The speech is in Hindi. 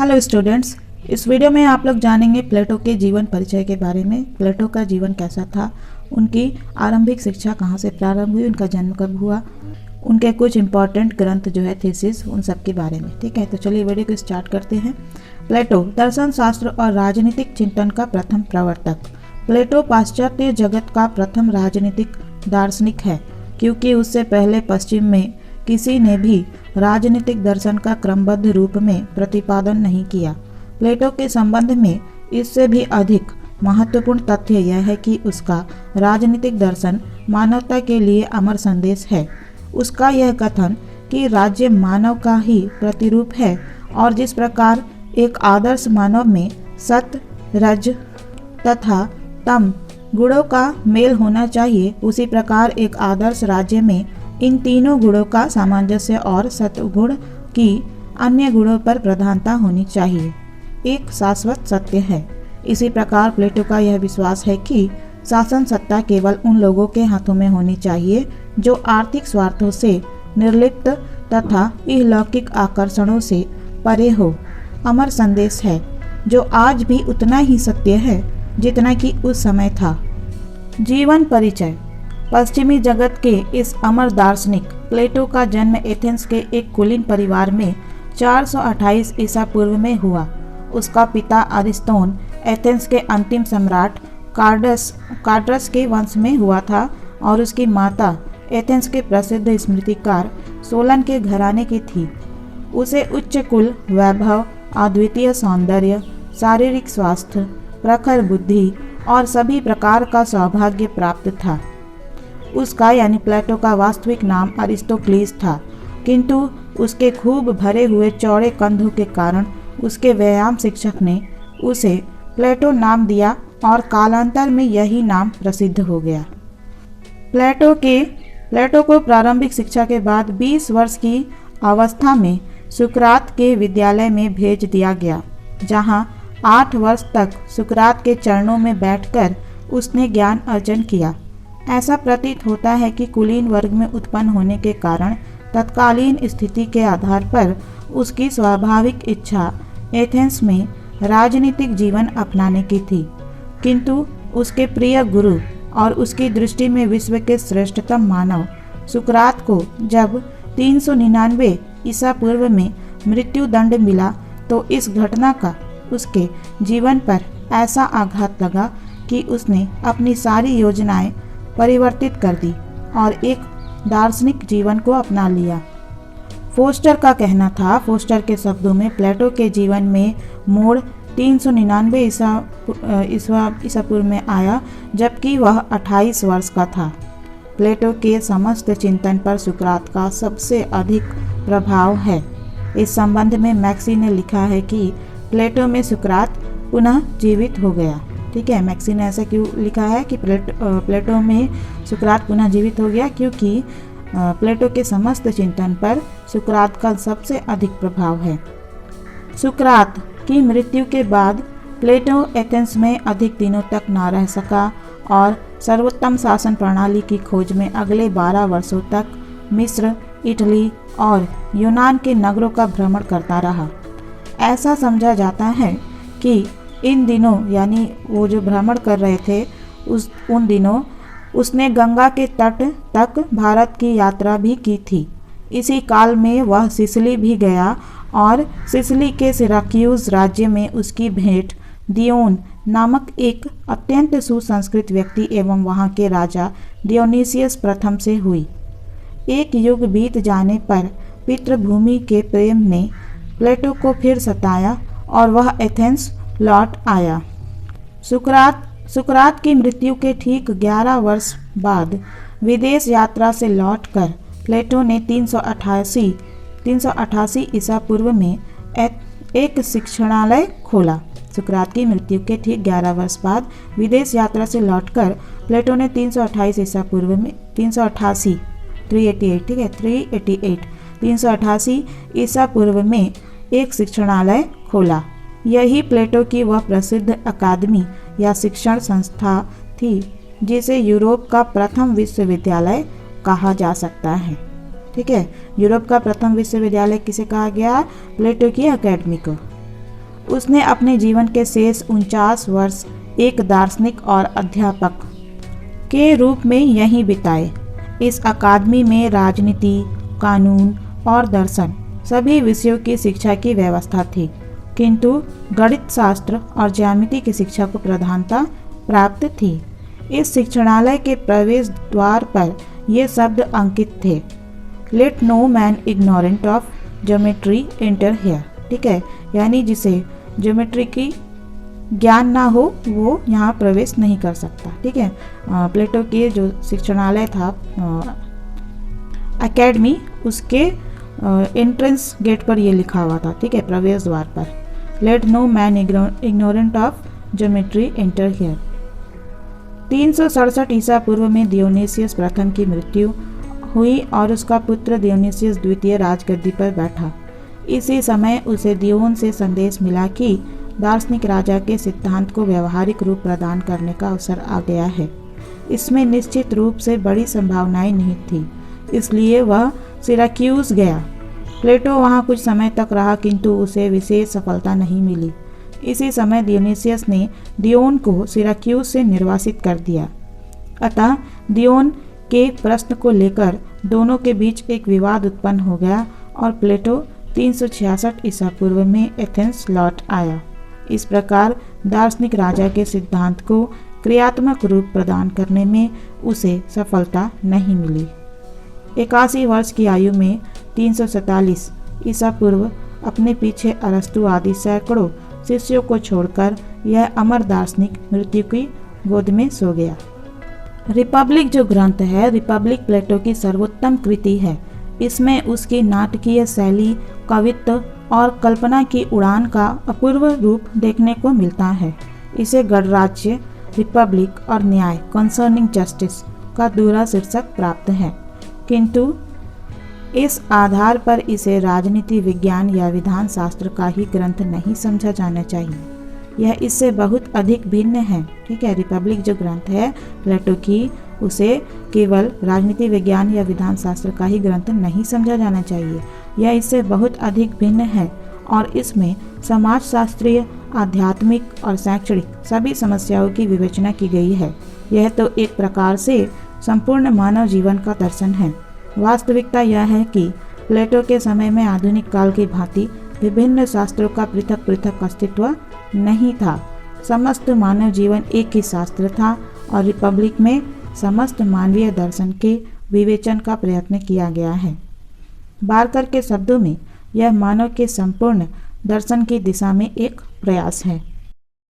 हेलो स्टूडेंट्स, इस वीडियो में आप लोग जानेंगे प्लेटो के जीवन परिचय के बारे में। प्लेटो का जीवन कैसा था, उनकी आरंभिक शिक्षा कहाँ से प्रारंभ हुई, उनका जन्म कब हुआ, उनके कुछ इंपॉर्टेंट ग्रंथ जो है थीसिस, उन सब के बारे में। ठीक है, तो चलिए वीडियो को स्टार्ट करते हैं। प्लेटो दर्शन शास्त्र और राजनीतिक चिंतन का प्रथम प्रवर्तक। प्लेटो पाश्चात्य जगत का प्रथम राजनीतिक दार्शनिक है, क्योंकि उससे पहले पश्चिम में किसी ने भी राजनीतिक दर्शन का क्रमबद्ध रूप में प्रतिपादन नहीं किया। प्लेटो के संबंध में इससे भी अधिक महत्वपूर्ण तथ्य यह है कि उसका राजनीतिक दर्शन मानवता के लिए अमर संदेश है। उसका यह कथन कि राज्य मानव का ही प्रतिरूप है और जिस प्रकार एक आदर्श मानव में सत्य, रज तथा तम गुणों का मेल होना चाहिए, उसी प्रकार एक आदर्श राज्य में इन तीनों गुणों का सामंजस्य और सत्वगुण की अन्य गुणों पर प्रधानता होनी चाहिए, एक शाश्वत सत्य है। इसी प्रकार प्लेटो का यह विश्वास है कि शासन सत्ता केवल उन लोगों के हाथों में होनी चाहिए जो आर्थिक स्वार्थों से निर्लिप्त तथा इहलौकिक आकर्षणों से परे हो। अमर संदेश है जो आज भी उतना ही सत्य है जितना कि उस समय था। जीवन परिचय। पश्चिमी जगत के इस अमर दार्शनिक प्लेटो का जन्म एथेंस के एक कुलीन परिवार में 428 ईसा पूर्व में हुआ। उसका पिता अरिस्तोन एथेंस के अंतिम सम्राट कार्डस के वंश में हुआ था और उसकी माता एथेंस के प्रसिद्ध स्मृतिकार सोलन के घराने की थी। उसे उच्च कुल, वैभव, अद्वितीय सौंदर्य, शारीरिक स्वास्थ्य, प्रखर बुद्धि और सभी प्रकार का सौभाग्य प्राप्त था। उसका यानी प्लेटो का वास्तविक नाम अरिस्टोक्लीस था, किंतु उसके खूब भरे हुए चौड़े कंधों के कारण उसके व्यायाम शिक्षक ने उसे प्लेटो नाम दिया और कालांतर में यही नाम प्रसिद्ध हो गया। प्लेटो को प्रारंभिक शिक्षा के बाद 20 वर्ष की अवस्था में सुकरात के विद्यालय में भेज दिया गया, जहां 8 वर्ष तक सुकरात के चरणों में बैठकर उसने ज्ञान अर्जन किया। ऐसा प्रतीत होता है कि कुलीन वर्ग में उत्पन्न होने के कारण तत्कालीन स्थिति के आधार पर उसकी स्वाभाविक इच्छा एथेंस में राजनीतिक जीवन अपनाने की थी, किंतु उसके प्रिय गुरु और उसकी दृष्टि में विश्व के श्रेष्ठतम मानव सुकरात को जब 399 ईसा पूर्व में मृत्यु दंड मिला, तो इस घटना का उसके जीवन पर ऐसा आघात लगा कि उसने अपनी सारी योजनाएं परिवर्तित कर दी और एक दार्शनिक जीवन को अपना लिया। फोस्टर का कहना था, फोस्टर के शब्दों में, प्लेटो के जीवन में मोड़ 399 ईसा पूर्व में आया, जबकि वह 28 वर्ष का था। प्लेटो के समस्त चिंतन पर सुकरात का सबसे अधिक प्रभाव है। इस संबंध में मैक्सी ने लिखा है कि प्लेटो में सुकरात पुनः जीवित हो गया। ठीक है, मैक्सी ने ऐसा क्यों लिखा है कि प्लेटो में सुकरात पुनः जीवित हो गया, क्योंकि प्लेटो के समस्त चिंतन पर सुकरात का सबसे अधिक प्रभाव है। सुकरात की मृत्यु के बाद प्लेटो एथेंस में अधिक दिनों तक न रह सका और सर्वोत्तम शासन प्रणाली की खोज में अगले 12 वर्षों तक मिस्र, इटली और यूनान के नगरों का भ्रमण करता रहा। ऐसा समझा जाता है कि इन दिनों, यानी वो जो भ्रमण कर रहे थे उन दिनों, उसने गंगा के तट तक भारत की यात्रा भी की थी। इसी काल में वह सिसिली भी गया और सिसिली के सिराक्यूज राज्य में उसकी भेंट दियोन नामक एक अत्यंत सुसंस्कृत व्यक्ति एवं वहाँ के राजा डियोनीसियस प्रथम से हुई। एक युग बीत जाने पर पितृभूमि के प्रेम ने प्लेटो को फिर सताया और वह एथेंस लौट आया। सुकरात की मृत्यु के ठीक 11 वर्ष बाद विदेश यात्रा से लौटकर प्लेटो ने 388 ईसा पूर्व में एक शिक्षणालय खोला। सुकरात की मृत्यु के ठीक 11 वर्ष बाद विदेश यात्रा से लौटकर प्लेटो ने 328 ईसा पूर्व में 388 ईसा पूर्व में एक शिक्षणालय खोला। यही प्लेटो की वह प्रसिद्ध अकादमी या शिक्षण संस्था थी जिसे यूरोप का प्रथम विश्वविद्यालय कहा जा सकता है। ठीक है, यूरोप का प्रथम विश्वविद्यालय किसे कहा गया? प्लेटो की अकेडमी को। उसने अपने जीवन के शेष 49 वर्ष एक दार्शनिक और अध्यापक के रूप में यहीं बिताए। इस अकादमी में राजनीति, कानून और दर्शन सभी विषयों की शिक्षा की व्यवस्था थी, किंतु गणित शास्त्र और ज्यामिति की शिक्षा को प्रधानता प्राप्त थी। इस शिक्षणालय के प्रवेश द्वार पर ये शब्द अंकित थे, let no man ignorant of geometry enter here. ठीक है, यानी जिसे ज्योमेट्री की ज्ञान ना हो वो यहाँ प्रवेश नहीं कर सकता। ठीक है, प्लेटो के जो शिक्षणालय था एकेडमी, उसके एंट्रेंस गेट पर ये लिखा हुआ था। ठीक है, प्रवेश द्वार पर, let no man ignorant of geometry enter here. 367 ईसा पूर्व में दियोनेसियस प्रथम की मृत्यु हुई और उसका पुत्र दियोनेसियस द्वितीय राजगद्दी पर बैठा। इसी समय उसे दियोन से संदेश मिला कि दार्शनिक राजा के सिद्धांत को व्यवहारिक रूप प्रदान करने का अवसर आ गया है। इसमें निश्चित रूप से बड़ी संभावनाएं नहीं थी, इसलिए वह सिराक्यूज गया। प्लेटो वहां कुछ समय तक रहा, किंतु उसे विशेष सफलता नहीं मिली। इसी समय दियोनेसियस ने दियोन को सिराक्यूज से निर्वासित कर दिया। अतः दियोन के प्रश्न को लेकर दोनों के बीच एक विवाद उत्पन्न हो गया और प्लेटो 366 ईसा पूर्व में एथेंस लौट आया। इस प्रकार दार्शनिक राजा के सिद्धांत को क्रियात्मक रूप प्रदान करने में उसे सफलता नहीं मिली। 81 वर्ष की आयु में 347 ईसा पूर्व अपने पीछे अरस्तु आदि सैकड़ों शिष्यों को छोड़कर यह अमर दार्शनिक मृत्यु की गोद में सो गया। रिपब्लिक जो ग्रंथ है, रिपब्लिक प्लेटो की सर्वोत्तम कृति है। इसमें उसकी नाटकीय शैली, कवित्व और कल्पना की उड़ान का अपूर्व रूप देखने को मिलता है। इसे गणराज्य, रिपब्लिक और न्याय, कंसर्निंग जस्टिस का दूसरा शीर्षक प्राप्त है, किंतु इस आधार पर इसे राजनीति विज्ञान या विधान शास्त्र का ही ग्रंथ नहीं समझा जाना चाहिए। यह इससे बहुत अधिक भिन्न है। ठीक है, रिपब्लिक जो ग्रंथ है प्लेटो की, उसे केवल राजनीति विज्ञान या विधान शास्त्र का ही ग्रंथ नहीं समझा जाना चाहिए। यह इससे बहुत अधिक भिन्न है और इसमें समाजशास्त्रीय, आध्यात्मिक और शैक्षणिक सभी समस्याओं की विवेचना की गई है। यह तो एक प्रकार से संपूर्ण मानव जीवन का दर्शन है। वास्तविकता यह है कि प्लेटो के समय में आधुनिक काल की भांति विभिन्न शास्त्रों का पृथक पृथक अस्तित्व नहीं था। समस्त मानव जीवन एक ही शास्त्र था और रिपब्लिक में समस्त मानवीय दर्शन के विवेचन का प्रयत्न किया गया है। बारकर के शब्दों में यह मानव के संपूर्ण दर्शन की दिशा में एक प्रयास है।